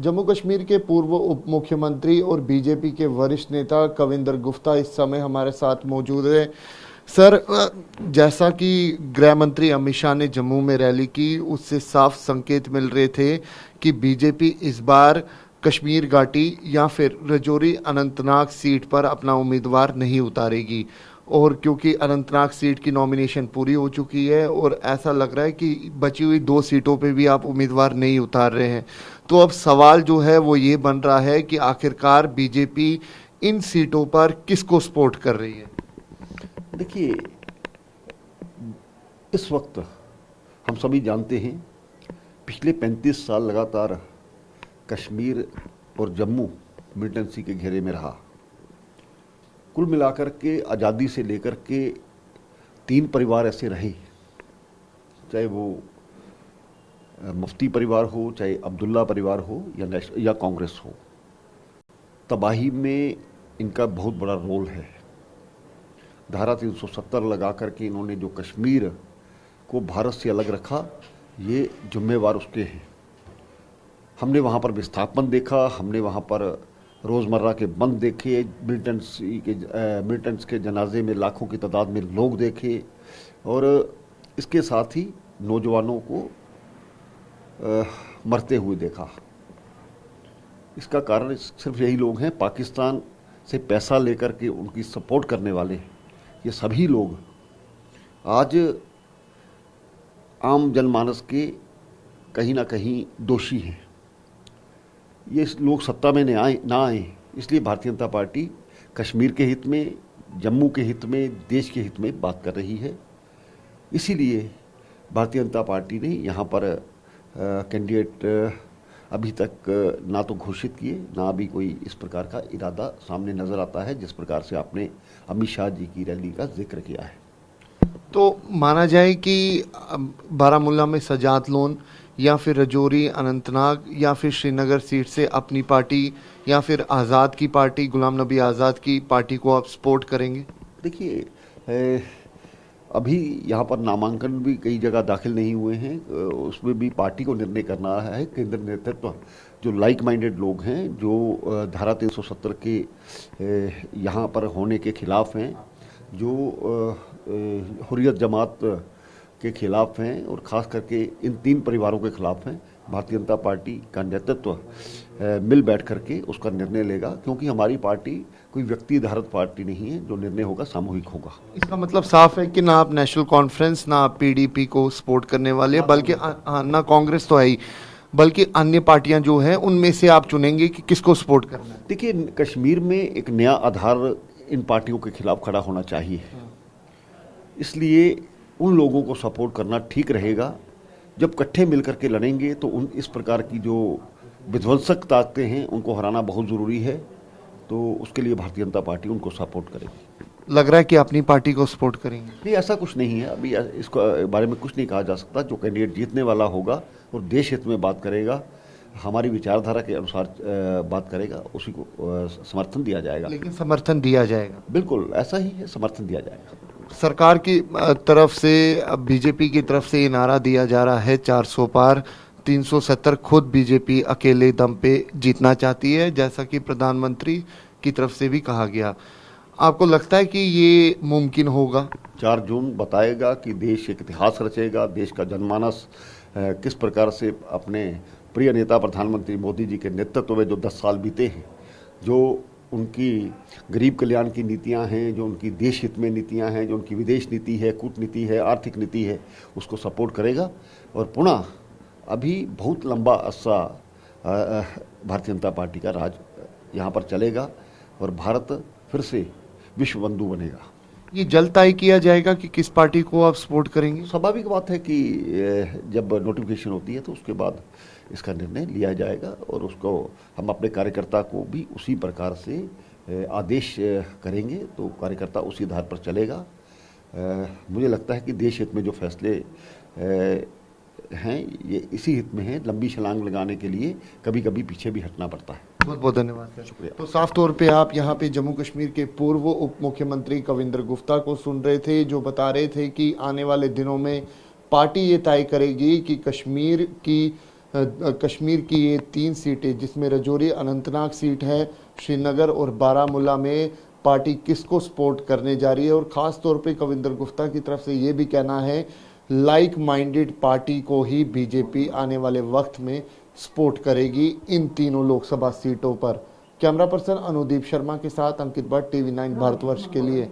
जम्मू कश्मीर के पूर्व उप मुख्यमंत्री और बीजेपी के वरिष्ठ नेता कविंदर गुप्ता इस समय हमारे साथ मौजूद है। सर, जैसा कि गृह मंत्री अमित शाह ने जम्मू में रैली की, उससे साफ संकेत मिल रहे थे कि बीजेपी इस बार कश्मीर घाटी या फिर रजौरी अनंतनाग सीट पर अपना उम्मीदवार नहीं उतारेगी। और क्योंकि अनंतनाग सीट की नॉमिनेशन पूरी हो चुकी है और ऐसा लग रहा है कि बची हुई 2 सीटों पे भी आप उम्मीदवार नहीं उतार रहे हैं, तो अब सवाल जो है वो ये बन रहा है कि आखिरकार बीजेपी इन सीटों पर किसको सपोर्ट कर रही है। देखिए, इस वक्त हम सभी जानते हैं पिछले 35 साल लगातार कश्मीर और जम्मू मिलिटेंसी के घेरे में रहा। कुल मिलाकर के आज़ादी से लेकर के 3 परिवार ऐसे रहे, चाहे वो मुफ्ती परिवार हो, चाहे अब्दुल्ला परिवार हो या कांग्रेस हो। तबाही में इनका बहुत बड़ा रोल है। धारा 370 लगा करके इन्होंने जो कश्मीर को भारत से अलग रखा, ये जिम्मेवार उसके हैं। हमने वहाँ पर विस्थापन देखा, हमने वहाँ पर रोज़मर्रा के बंद देखे, मिलिटेंट्स के जनाजे में लाखों की तादाद में लोग देखे, और इसके साथ ही नौजवानों को मरते हुए देखा। इसका कारण सिर्फ यही लोग हैं, पाकिस्तान से पैसा लेकर के उनकी सपोर्ट करने वाले ये सभी लोग आज आम जनमानस के कहीं ना कहीं दोषी हैं। ये लोग सत्ता में ना आए, इसलिए भारतीय जनता पार्टी कश्मीर के हित में, जम्मू के हित में, देश के हित में बात कर रही है। इसीलिए भारतीय जनता पार्टी ने यहाँ पर कैंडिडेट अभी तक ना तो घोषित किए, ना अभी कोई इस प्रकार का इरादा सामने नज़र आता है जिस प्रकार से आपने अमित शाह जी की रैली का जिक्र किया है। तो माना जाए कि बारामूला में सजाद लोन या फिर रजौरी अनंतनाग या फिर श्रीनगर सीट से अपनी पार्टी या फिर आज़ाद की पार्टी, गुलाम नबी आज़ाद की पार्टी को आप सपोर्ट करेंगे? देखिए, अभी यहाँ पर नामांकन भी कई जगह दाखिल नहीं हुए हैं, उसमें भी पार्टी को निर्णय करना है। केंद्र नेतृत्व जो लाइक माइंडेड लोग हैं, जो धारा 370 के यहाँ पर होने के खिलाफ हैं, जो हुर्रियत जमात के खिलाफ हैं, और ख़ास करके इन 3 परिवारों के खिलाफ हैं, भारतीय जनता पार्टी का नेतृत्व मिल बैठ करके उसका निर्णय लेगा। क्योंकि हमारी पार्टी कोई व्यक्ति आधारित पार्टी नहीं है, जो निर्णय होगा सामूहिक होगा। इसका मतलब साफ है कि ना आप नेशनल कॉन्फ्रेंस, ना आप पीडीपी को सपोर्ट करने वाले हैं, बल्कि ना कांग्रेस तो है ही, बल्कि अन्य पार्टियां जो हैं उनमें से आप चुनेंगे कि किसको सपोर्ट करना है। देखिए, कश्मीर में एक नया आधार इन पार्टियों के खिलाफ खड़ा होना चाहिए, इसलिए उन लोगों को सपोर्ट करना ठीक रहेगा। जब इकट्ठे मिलकर के लड़ेंगे तो उन इस प्रकार की जो विध्वंसक ताकतें हैं उनको हराना बहुत ज़रूरी है, तो उसके लिए भारतीय जनता पार्टी उनको सपोर्ट करेगी। लग रहा है कि अपनी पार्टी को सपोर्ट करेंगे? नहीं, ऐसा कुछ नहीं है, अभी इसके बारे में कुछ नहीं कहा जा सकता। जो कैंडिडेट जीतने वाला होगा और देश हित में बात करेगा, हमारी विचारधारा के अनुसार बात करेगा, उसी को समर्थन दिया जाएगा। लेकिन समर्थन दिया जाएगा? बिल्कुल ऐसा ही है, समर्थन दिया जाएगा। सरकार की तरफ से, बीजेपी की तरफ से ये नारा दिया जा रहा है 400 पार, 370 खुद बीजेपी अकेले दम पे जीतना चाहती है, जैसा कि प्रधानमंत्री की तरफ से भी कहा गया। आपको लगता है कि ये मुमकिन होगा? 4 जून बताएगा कि देश एक इतिहास रचेगा। देश का जनमानस किस प्रकार से अपने प्रिय नेता प्रधानमंत्री मोदी जी के नेतृत्व में जो 10 साल बीते हैं, जो उनकी गरीब कल्याण की नीतियां हैं, जो उनकी देश हित में नीतियां हैं, जो उनकी विदेश नीति है, कूटनीति है, आर्थिक नीति है, उसको सपोर्ट करेगा। और पुनः अभी बहुत लंबा अरसा भारतीय जनता पार्टी का राज यहाँ पर चलेगा और भारत फिर से विश्व बंधु बनेगा। ये जल्द तय किया जाएगा कि किस पार्टी को आप सपोर्ट करेंगे? स्वाभाविक बात है कि जब नोटिफिकेशन होती है तो उसके बाद इसका निर्णय लिया जाएगा, और उसको हम अपने कार्यकर्ता को भी उसी प्रकार से आदेश करेंगे, तो कार्यकर्ता उसी आधार पर चलेगा। मुझे लगता है कि देश हित में जो फैसले हैं ये इसी हित में हैं। लंबी छलांग लगाने के लिए कभी कभी पीछे भी हटना पड़ता है। बहुत बहुत धन्यवाद सर। शुक्रिया। तो साफ तौर पे आप यहाँ पे जम्मू कश्मीर के पूर्व उप मुख्यमंत्री कविंदर गुप्ता को सुन रहे थे, जो बता रहे थे कि आने वाले दिनों में पार्टी ये तय करेगी कि कश्मीर की कश्मीर की ये 3 सीटें जिसमें रजौरी अनंतनाग सीट है, श्रीनगर और बारामूला में पार्टी किसको सपोर्ट करने जा रही है। और ख़ास तौर पे कविंदर गुप्ता की तरफ से ये भी कहना है लाइक माइंडेड पार्टी को ही बीजेपी आने वाले वक्त में सपोर्ट करेगी इन तीनों लोकसभा सीटों पर। कैमरा पर्सन अनुदीप शर्मा के साथ अंकित भट्ट, TV9 भारतवर्ष के लिए।